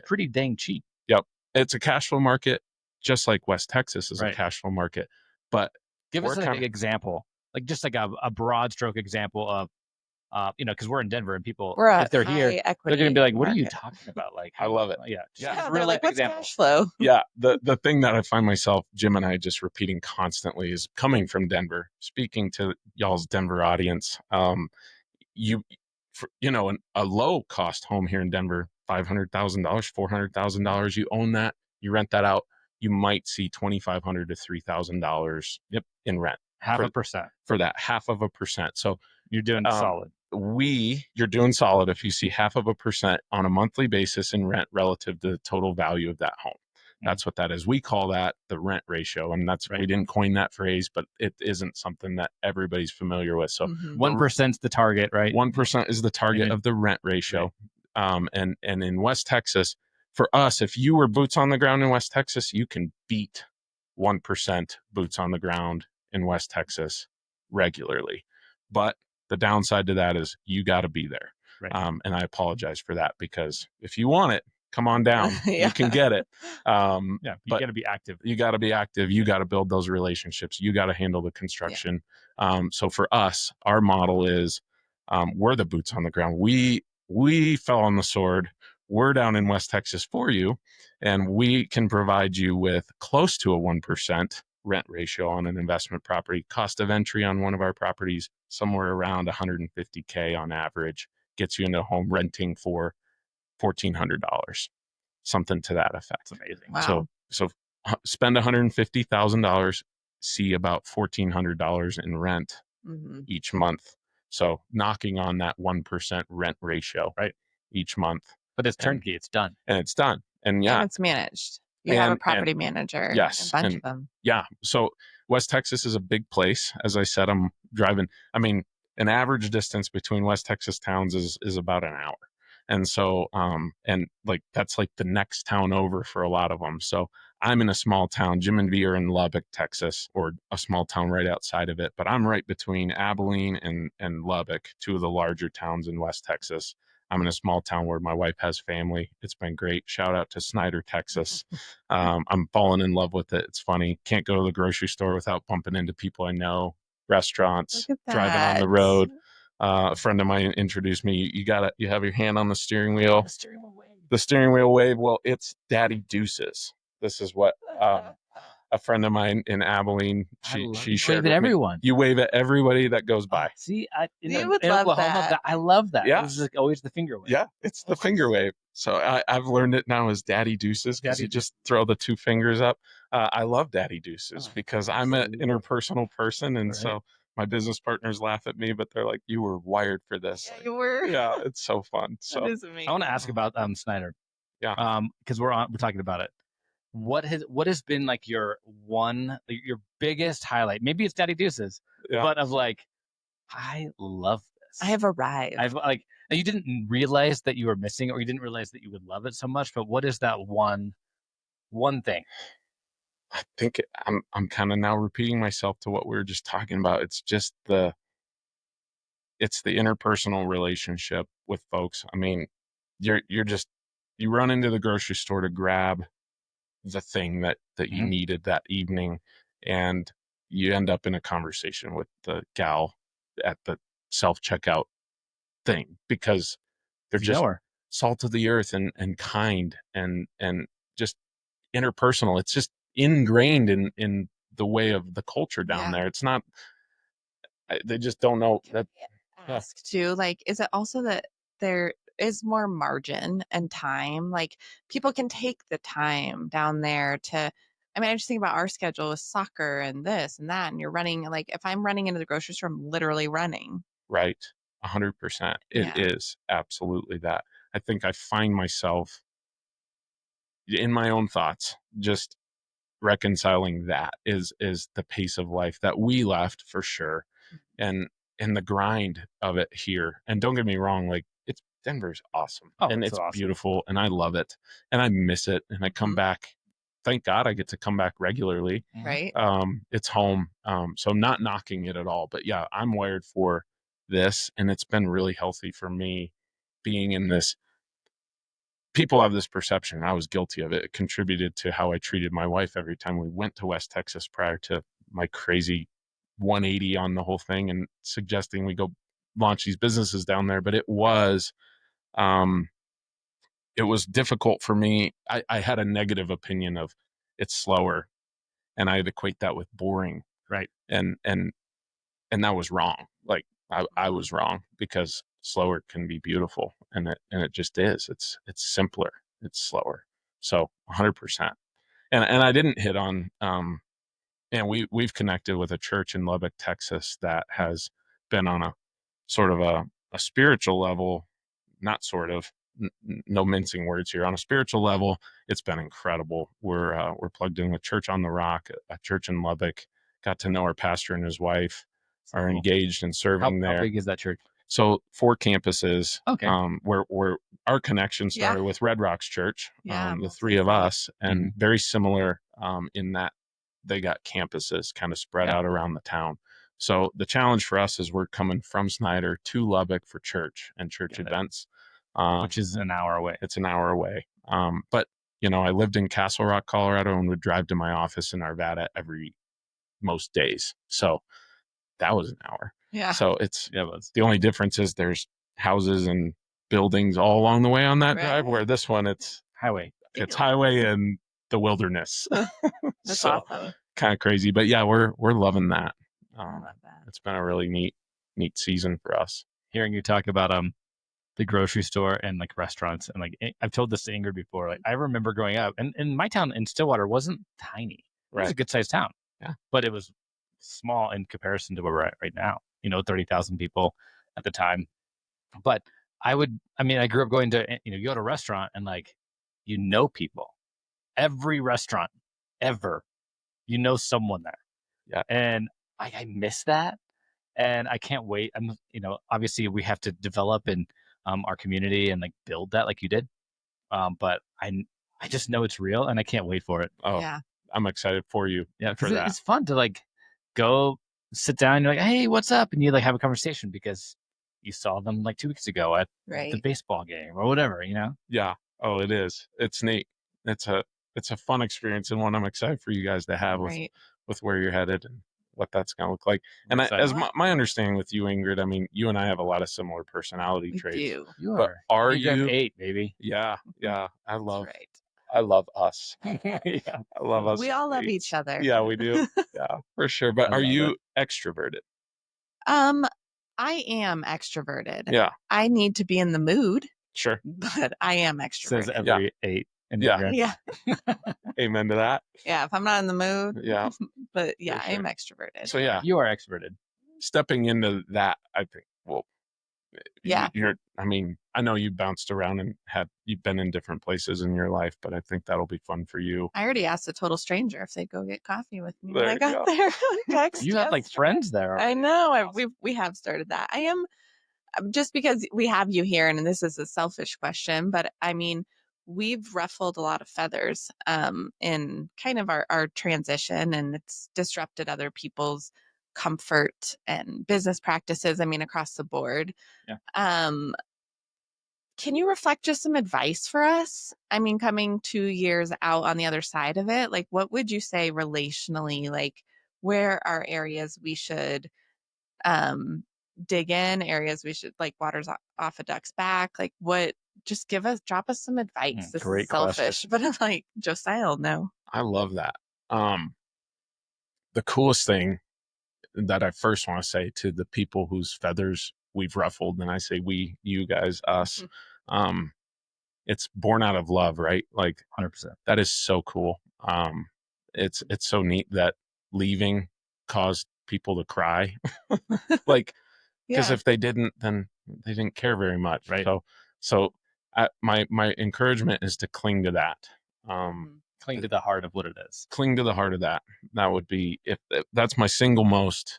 A: pretty dang cheap.
C: Yep. It's a cash flow market, just like West Texas is a cash flow market. But
A: give us an example, like just like a broad stroke example of, because we're in Denver and people, if they're here, they're going to be like, what are you talking about? Like,
C: I love it.
B: Yeah. Real life example. Cash flow?
C: Yeah. The thing that I find myself, Jim and I, just repeating constantly is coming from Denver, speaking to y'all's Denver audience. A low cost home here in Denver, $500,000, $400,000, you own that, you rent that out, you might see $2,500 to $3,000 in rent.
A: 0.5%
C: for that 0.5%. So
A: you're doing solid.
C: You're doing solid if you see 0.5% on a monthly basis in rent relative to the total value of that home. That's what that is. We call that the rent ratio. And that's, we didn't coin that phrase, but it isn't something that everybody's familiar with. So
A: 1% is the target, right?
C: 1% is the target of the rent ratio. And in West Texas, for us, if you were boots on the ground in West Texas, you can beat 1% boots on the ground in West Texas regularly. But the downside to that is you got to be there.
A: Right.
C: And I apologize for that, because if you want it, come on down.
B: Yeah.
C: You can get it.
A: You got to be active.
C: You got to be active. You got to build those relationships. You got to handle the construction. So for us, our model is we're the boots on the ground. We fell on the sword. We're down in West Texas for you, and we can provide you with close to a 1% rent ratio on an investment property. Cost of entry on one of our properties, somewhere around $150K on average, gets you into a home renting for $1,400, something to that effect.
A: That's amazing.
B: Wow.
C: So spend $150,000, see about $1,400 in rent each month. So knocking on that 1% rent ratio, right, each month.
A: But it's turnkey. It's done.
C: And it's done. And
B: And it's managed. You have a property manager.
C: Yes.
B: A bunch of them.
C: Yeah. So West Texas is a big place. As I said, I'm driving. I mean, an average distance between West Texas towns is about an hour. And so, and like, that's like the next town over for a lot of them. So I'm in a small town. Jim and V are in Lubbock, Texas, or a small town right outside of it. But I'm right between Abilene and Lubbock, two of the larger towns in West Texas. I'm in a small town where my wife has family. It's been great. Shout out to Snyder, Texas. I'm falling in love with it. It's funny. Can't go to the grocery store without bumping into people I know, restaurants, driving on the road. A friend of mine introduced me. You have your hand on the steering wheel. The steering wheel wave. Well, it's Daddy Deuces. This is what a friend of mine in Abilene, she shared with everyone. You wave at everybody that goes by.
A: See,
B: you would love that.
A: I love that.
C: Yeah.
A: It's like always the finger wave.
C: Yeah, it's the finger wave. So I've learned it now as Daddy Deuces, because you just throw the two fingers up. I love Daddy Deuces because I'm an interpersonal person, and so my business partners laugh at me, but they're like, "You were wired for this."
B: Yeah, you were.
C: Yeah, it's so fun. So
B: that is amazing.
A: I want to ask about Snyder.
C: Yeah.
A: Because we're talking about it. What has been like your biggest highlight? Maybe it's Daddy Deuces, but of like, I love this.
B: I have arrived.
A: I've like, you didn't realize that you were missing, or you didn't realize that you would love it so much. But what is that one thing?
C: I think I'm kind of now repeating myself to what we were just talking about. It's just the interpersonal relationship with folks. I mean, you run into the grocery store to grab the thing that you needed that evening, and you end up in a conversation with the gal at the self-checkout thing, because they're just salt of the earth and kind and just interpersonal. It's just ingrained in the way of the culture down there. It's not, they just don't know that.
B: Ask too, like, is it also that there is more margin and time? Like, people can take the time down there to, I mean, I just think about our schedule with soccer and this and that, and you're running, like, if I'm running into the grocery store, I'm literally running.
C: Right. 100%. It is absolutely that. I think I find myself in my own thoughts, just reconciling that is the pace of life that we left, for sure. And the grind of it here. And don't get me wrong, like, Denver's awesome. And it's awesome. Beautiful, and I love it, and I miss it, and I come back. Thank God I get to come back regularly.
B: Right.
C: It's home. So I'm not knocking it at all, but yeah, I'm wired for this, and it's been really healthy for me being in this. People have this perception, and I was guilty of it. It contributed to how I treated my wife every time we went to West Texas prior to my crazy 180 on the whole thing and suggesting we go launch these businesses down there. But it was difficult for me. I had a negative opinion of it's slower, and I'd equate that with boring. Right. And that was wrong. Like, I was wrong, because slower can be beautiful, and it just is. It's simpler. It's slower. So 100%. And I didn't hit on, and we've connected with a church in Lubbock, Texas, that has been on a sort of a spiritual level, not sort of, no mincing words here, on a spiritual level. It's been incredible. We're plugged in with Church on the Rock, a church in Lubbock. Got to know our pastor and his wife, are engaged and serving there.
A: How big is that church?
C: So 4 campuses.
A: Okay.
C: We're our connection started with Red Rocks Church, the three of us, and very similar in that they got campuses kind of spread out around the town. So the challenge for us is we're coming from Snyder to Lubbock for church and church events,
A: which is an hour away.
C: It's an hour away. But I lived in Castle Rock, Colorado, and would drive to my office in Arvada most days. So that was an hour.
B: Yeah.
C: So the only difference is there's houses and buildings all along the way on that drive, where this one it's
A: highway.
C: It's highway and the wilderness.
B: That's
C: so
B: awesome.
C: Kind of crazy, but yeah, we're loving that.
B: I love that.
C: It's been a really neat season for us.
A: Hearing you talk about the grocery store and like restaurants, and like I've told this to Ingrid before. Like I remember growing up, and my town in Stillwater wasn't tiny. It was a good sized town.
C: Yeah,
A: but it was small in comparison to where we're at right now. 30,000 people at the time. But I grew up going to you go to a restaurant and like people. Every restaurant ever, someone there.
C: Yeah,
A: and I miss that. And I can't wait. Obviously we have to develop in our community and like build that like you did. But I just know it's real and I can't wait for it.
C: Oh, yeah. I'm excited for you.
A: Yeah, because it's fun to like go sit down and you're like, hey, what's up? And you like have a conversation because you saw them like 2 weeks ago at the baseball game or whatever,
C: Yeah. Oh, it is. It's neat. It's a fun experience and one I'm excited for you guys to have with where you're headed and what that's going to look like. And as my understanding with you, Ingrid, you and I have a lot of similar personality traits.
A: You
C: but are you
A: 8, baby?
C: Yeah. I love us.
A: Yeah.
C: I love us.
B: We all love each other.
C: Yeah, we do. Yeah, for sure. But are you extroverted?
B: I am extroverted.
C: Yeah.
B: I need to be in the mood.
C: Sure.
B: But I am extroverted.
A: Says every 8.
B: Yeah.
C: Amen to that.
B: Yeah. If I'm not in the mood.
C: Yeah.
B: But yeah, sure. I am extroverted.
C: So yeah.
A: You are extroverted.
C: Stepping into that, I think,
B: yeah.
C: I know you bounced around and you've been in different places in your life, but I think that'll be fun for you.
B: I already asked a total stranger if they'd go get coffee with me
C: when
B: I got there.
A: You have like friends there.
B: I know. We have started that. I am, just because we have you here, and this is a selfish question, but we've ruffled a lot of feathers in kind of our transition, and it's disrupted other people's comfort and business practices, across the board.
A: Yeah.
B: Can you reflect just some advice for us? Coming 2 years out on the other side of it, like what would you say relationally, like where are areas we should dig in, areas we should like water's off a duck's back, like what, just drop us some advice. This
A: Great
B: is selfish,
A: question.
B: but I'm like, Josiah will know.
C: I love that. The coolest thing that I first want to say to the people whose feathers we've ruffled, and I say we, you guys, us, it's born out of love, right? Like
A: 100%.
C: That is so cool. It's so neat that leaving caused people to cry. Like, because if they didn't, then they didn't care very much.
A: Right.
C: So my encouragement is to cling to that.
A: Cling to the heart of what it is.
C: Cling to the heart of that. That would be, if that's my single most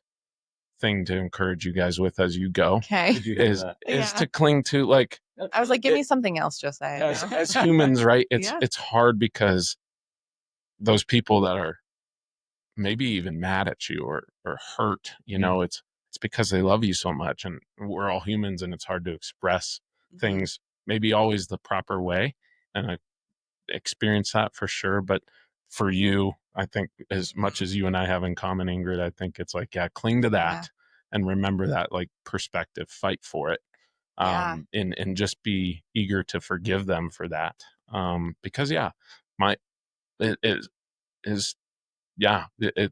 C: thing to encourage you guys with as you go.
B: Okay.
C: Is to cling to, like,
B: I was like, give me something else, Josiah.
C: As humans, right? It's hard because those people that are maybe even mad at you or hurt, it's because they love you so much, and we're all humans, and it's hard to express things maybe always the proper way. And I experience that for sure. But for you, I think as much as you and I have in common, Ingrid, I think it's like, cling to that and remember that, like, perspective, fight for it. And just be eager to forgive them for that. Because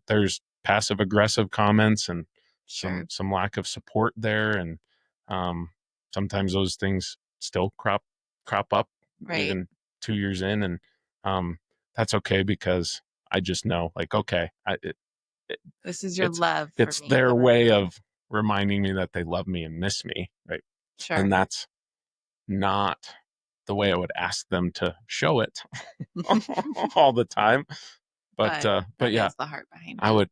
C: there's passive aggressive comments and some lack of support there. And sometimes those things still crop up even 2 years in. And that's okay, because I just know, like, okay,
B: this is your love.
C: It's their way of reminding me that they love me and miss me. Right.
B: Sure.
C: And that's not the way I would ask them to show it all the time. But yeah,
B: the heart behind it.
C: I would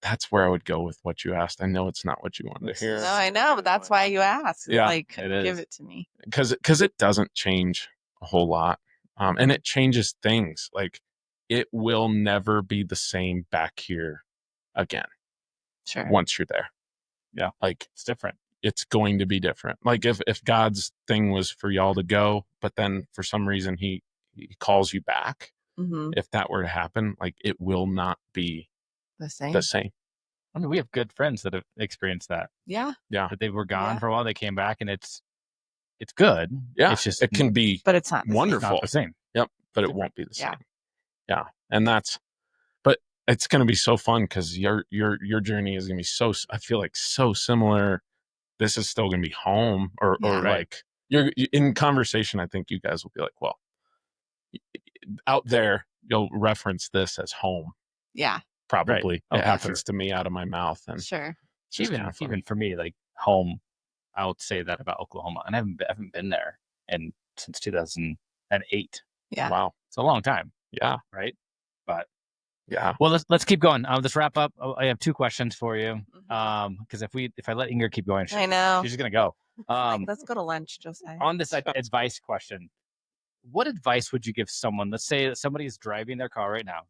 C: that's where I would go with what you asked. I know it's not what you wanted to hear.
B: No, I know, but that's why you asked.
C: Yeah,
B: like, give it to me.
C: Because it doesn't change a whole lot. And it changes things. Like, it will never be the same back here again.
B: Sure.
C: Once you're there.
A: Yeah.
C: Like,
A: it's different.
C: It's going to be different. Like, if God's thing was for y'all to go, but then for some reason he calls you back, if that were to happen, like, it will not be the same.
A: I mean, we have good friends that have experienced that.
B: Yeah.
A: That they were gone for a while, they came back, and it's good.
C: Yeah.
A: It's just,
C: it can be,
B: but it's not
C: wonderful.
A: It's not the same.
C: Yep. But it won't be the same. Yeah. And but it's going to be so fun because your journey is going to be I feel like so similar. This is still going to be home or like you're in conversation. I think you guys will be like, well, out there, you'll reference this as home.
B: Yeah.
C: Probably. It happens to me out of my mouth. And
B: sure.
A: Even for me, like home, I would say that about Oklahoma. And I haven't been there since 2008.
B: Yeah.
C: Wow.
A: It's a long time.
C: Yeah.
A: Right. But
C: yeah.
A: Well, let's keep going. Let's wrap up. I have 2 questions for you. Because if I let Ingrid keep going,
B: I know
A: she's just gonna go.
B: Let's go to lunch, Josiah.
A: On this advice question, what advice would you give someone? Let's say that somebody is driving their car right now,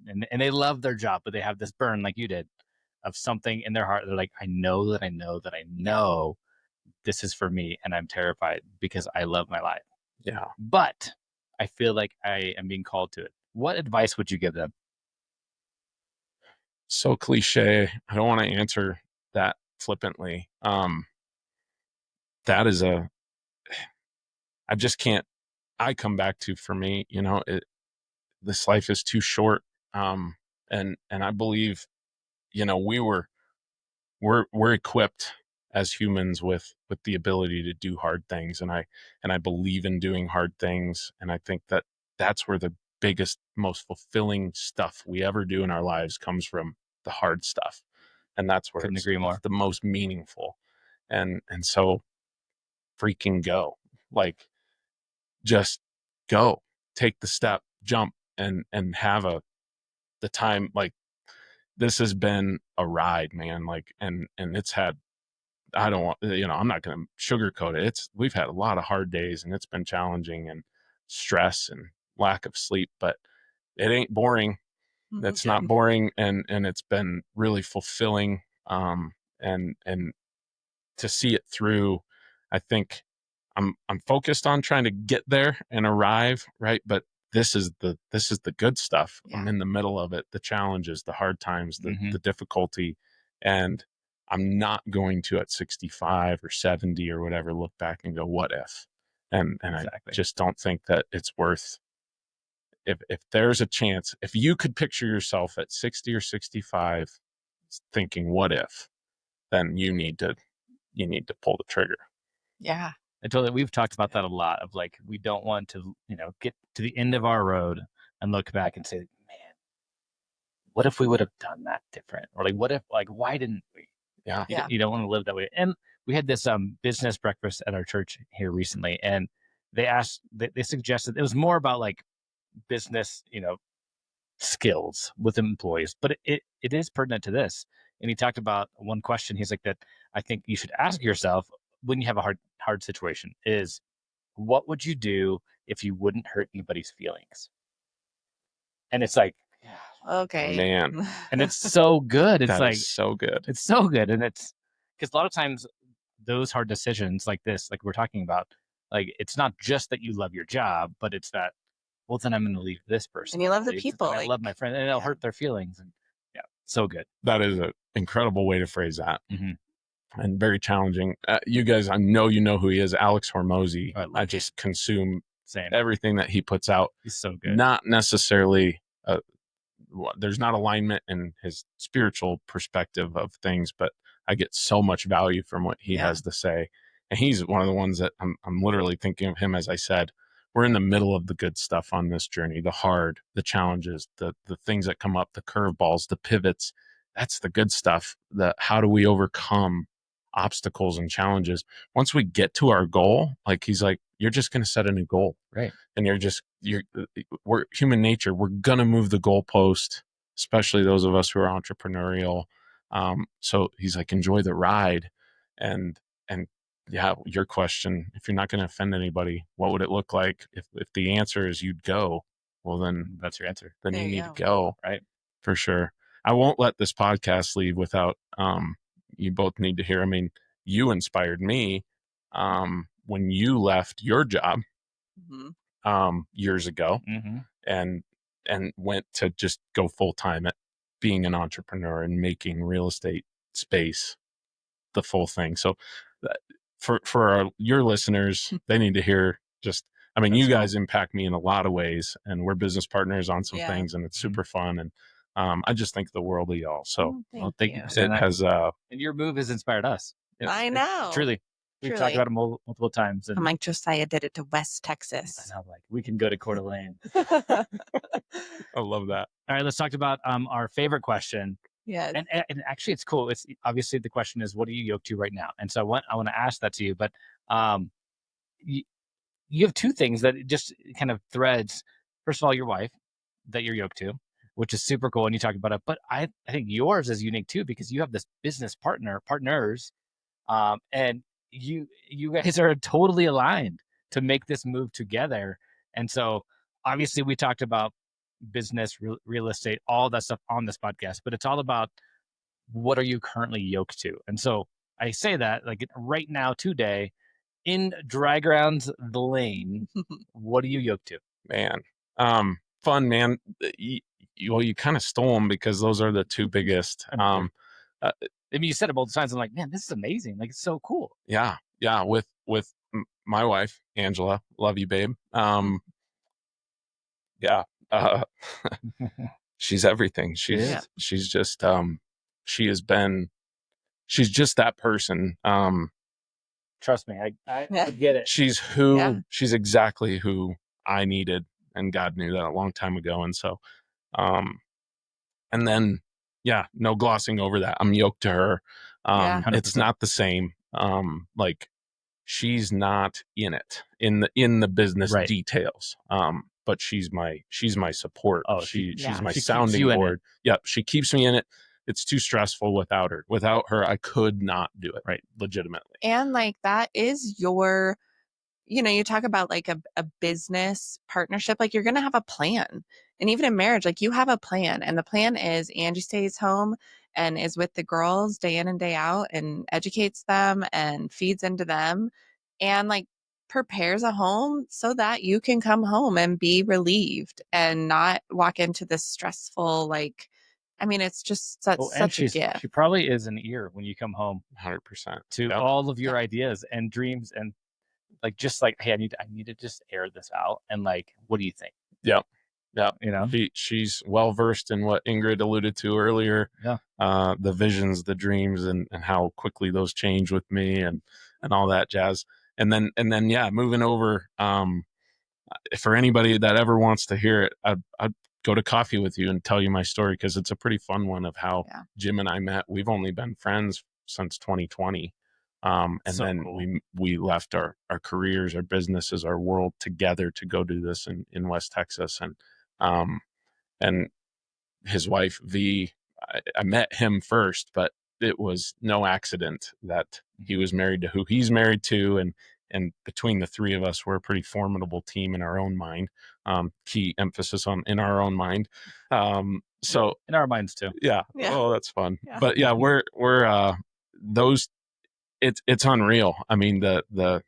A: and they love their job, but they have this burn like you did of something in their heart. They're like, I know this is for me, and I'm terrified because I love my life.
C: Yeah.
A: But I feel like I am being called to it. What advice would you give them?
C: So cliche. I don't want to answer that flippantly. That is I just can't. I come back to, for me, this life is too short. And I believe, we're equipped as humans with the ability to do hard things. And I believe in doing hard things. And I think that that's where the biggest, most fulfilling stuff we ever do in our lives comes from, the hard stuff. And that's where it's the most meaningful. And so freaking go, like, just go, take the step, jump, and have the time. Like, this has been a ride, man. Like, and it's had, I don't want, I'm not going to sugarcoat it. We've had a lot of hard days, and it's been challenging, and stress and lack of sleep, but it ain't boring. It's not boring. And it's been really fulfilling. And to see it through, I think I'm focused on trying to get there and arrive. Right. But this is the good stuff. Yeah. I'm in the middle of it, the challenges, the hard times, the difficulty. And I'm not going to, at 65 or 70 or whatever, look back and go, what if? And exactly. I just don't think that it's worth, if there's a chance, if you could picture yourself at 60 or 65 thinking, what if, then you need to pull the trigger.
B: Yeah.
A: I totally, we've talked about that a lot, of like, we don't want to, get to the end of our road and look back and say, man, what if we would have done that different? Or like, what if, like, why didn't we?
C: Yeah.
A: You don't want to live that way. And we had this business breakfast at our church here recently, and they suggested, it was more about like business, skills with employees, but it is pertinent to this. And he talked about one question. He's like, that I think you should ask yourself when you have a hard situation is, what would you do if you wouldn't hurt anybody's feelings? And it's like,
B: okay,
C: man,
A: and it's so good. It's like
C: so good.
A: It's so good. And it's because a lot of times those hard decisions like this, like we're talking about, like, it's not just that you love your job, but it's that, well, then I'm going to leave this person.
B: And you love the people.
A: I love my friend, and it'll hurt their feelings. And so good.
C: That is an incredible way to phrase that. And very challenging. You guys, I know you know who he is, Alex Hormozy. I just consume everything that he puts out.
A: He's so good.
C: Not necessarily, there's not alignment in his spiritual perspective of things, but I get so much value from what he has to say. And he's one of the ones that I'm literally thinking of him, as I said, we're in the middle of the good stuff on this journey, the hard, the challenges, the things that come up, the curveballs, the pivots. That's the good stuff. How do we overcome obstacles and challenges? Once we get to our goal, like he's like, you're just going to set a new goal.
A: Right.
C: And we're human nature. We're going to move the goalpost especially those of us who are entrepreneurial. So he's like, enjoy the ride. And yeah, your question, if you're not going to offend anybody, what would it look like? If the answer is you'd go, well, then
A: that's your answer.
C: Then you need to go, right? For sure. I won't let this podcast leave without, you both need to hear. I mean, you inspired me when you left your job years ago and went to just go full time at being an entrepreneur and making real estate space the full thing. So for your listeners, they need to hear just, I mean, you guys impact me in a lot of ways, and we're business partners on some things, and it's super fun. And I just think the world of y'all. So
A: thank you.
C: It has, and
A: your move has inspired us.
B: I know.
A: Truly. We've talked about it multiple times.
B: And I'm like, Josiah did it to West Texas.
A: And I'm like, we can go to Coeur d'Alene.
C: I love that.
A: All right, let's talk about our favorite question.
B: Yes.
A: And actually, it's cool. It's obviously the question is, what are you yoked to right now? And so I want to ask that to you. But you have two things that just kind of threads. First of all, your wife that you're yoked to, which is super cool. And you talk about it. But I think yours is unique too, because you have this business partners, and you guys are totally aligned to make this move together. And so obviously we talked about business, real estate, all that stuff on this podcast, but it's all about what are you currently yoked to? And so I say that like right now, today, in Dry Grounds, the Lane, what are you yoked to?
C: Man, fun, man. You kind of stole them because those are the two biggest.
A: I mean, you said it multiple times. I'm like, man, this is amazing. Like, it's so cool.
C: Yeah. With my wife, Angela, love you, babe. She's everything. She's just, she's just that person.
A: Trust me, I get it.
C: She's exactly who I needed, and God knew that a long time ago. And so, and then, no glossing over that. I'm yoked to her. It's not the same. Like, she's not in it in the business details. But she's my support. She's my sounding board. Yep. She keeps me in it. It's too stressful without her. Without her, I could not do it. Right. Legitimately.
B: And like, that is your, you talk about like a business partnership, like you're going to have a plan. And even in marriage, like you have a plan, and the plan is Angie stays home and is with the girls day in and day out and educates them and feeds into them and like prepares a home so that you can come home and be relieved and not walk into this stressful, like, I mean, it's just such a gift.
A: She probably is an ear when you come home
C: 100%
A: to all of your ideas and dreams, and like, just like, hey, I need to just air this out. And like, what do you think?
C: Yep.
A: She's
C: well versed in what Ingrid alluded to earlier. The visions, the dreams, and how quickly those change with me and all that jazz. And then moving over, for anybody that ever wants to hear it, I'd go to coffee with you and tell you my story, because it's a pretty fun one of how Jim and I met. We've only been friends since 2020. And so then cool. we left our careers, our businesses, our world together to go do this in West Texas. And his wife, V, I met him first, but it was no accident that he was married to who he's married to. And between the three of us, we're a pretty formidable team in our own mind. Key emphasis on in our own mind. So
A: in our minds too.
C: Yeah. Oh, that's fun. Yeah. But yeah, we're those. It's unreal. I mean, I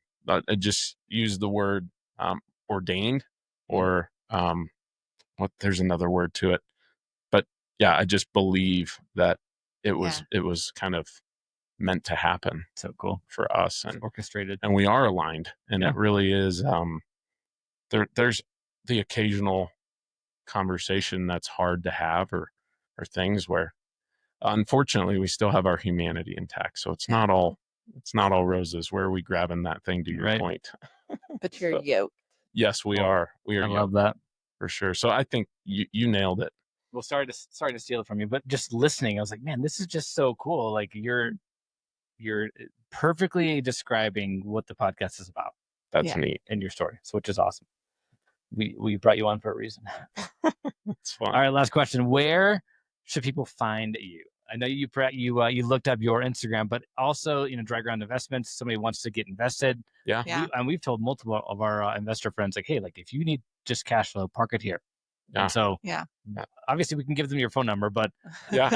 C: just use the word ordained, or there's another word to it. But yeah, I just believe that it was kind of meant to happen.
A: So cool
C: for us, and
A: it's orchestrated,
C: and we are aligned, and it really is. There's the occasional conversation that's hard to have, or things where, unfortunately, we still have our humanity intact. So it's not all roses. Where are we grabbing that thing, to your point?
B: But you're yoked.
C: Yes, we are. We are.
A: I love that
C: for sure. So I think you nailed it.
A: Well, sorry to steal it from you, but just listening, I was like, man, this is just so cool. Like, you're perfectly describing what the podcast is about.
C: That's neat
A: in your story, which is awesome. We brought you on for a reason.
C: It's fun.
A: All right, last question. Where should people find you? I know you looked up your Instagram, but also, dry ground investments. Somebody wants to get invested.
B: Yeah.
A: We've told multiple of our investor friends, like, hey, like if you need just cash flow, park it here.
C: Yeah.
A: And so obviously we can give them your phone number, but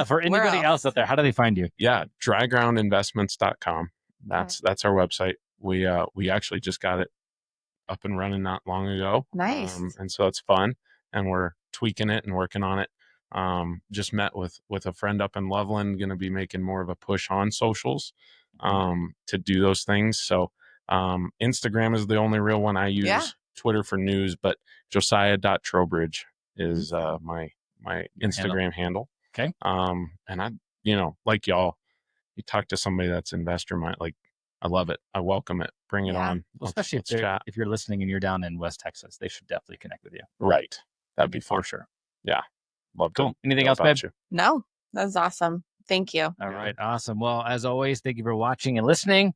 A: for anybody else out there, how do they find you?
C: Yeah. drygroundinvestments.com. That's our website. We actually just got it up and running not long ago.
B: Nice.
C: And so it's fun, and we're tweaking it and working on it. Just met with a friend up in Loveland, going to be making more of a push on socials to do those things. So Instagram is the only real one I use.
B: Yeah.
C: Twitter for news, but Josiah.Trowbridge is my Instagram handle.
A: Okay.
C: And I, like y'all, you talk to somebody that's investor mind, like I love it. I welcome it. Bring it on.
A: Especially if you're listening and you're down in West Texas, they should definitely connect with you.
C: Right. That'd be fun.
A: For sure.
C: Yeah. Love
A: cool. Anything else, babe?
B: No, that's awesome. Thank you.
A: All right. Awesome. Well, as always, thank you for watching and listening.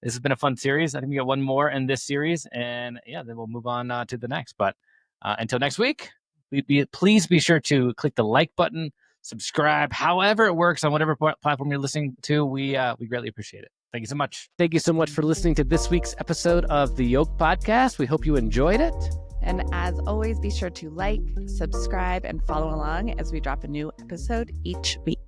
A: This has been a fun series. I think we got one more in this series, and then we'll move on to the next. But until next week, please be sure to click the like button, subscribe, however it works on whatever platform you're listening to. We greatly appreciate it. Thank you so much. Thank you so much for listening to this week's episode of the Yoked Podcast. We hope you enjoyed it.
B: And as always, be sure to like, subscribe, and follow along as we drop a new episode each week.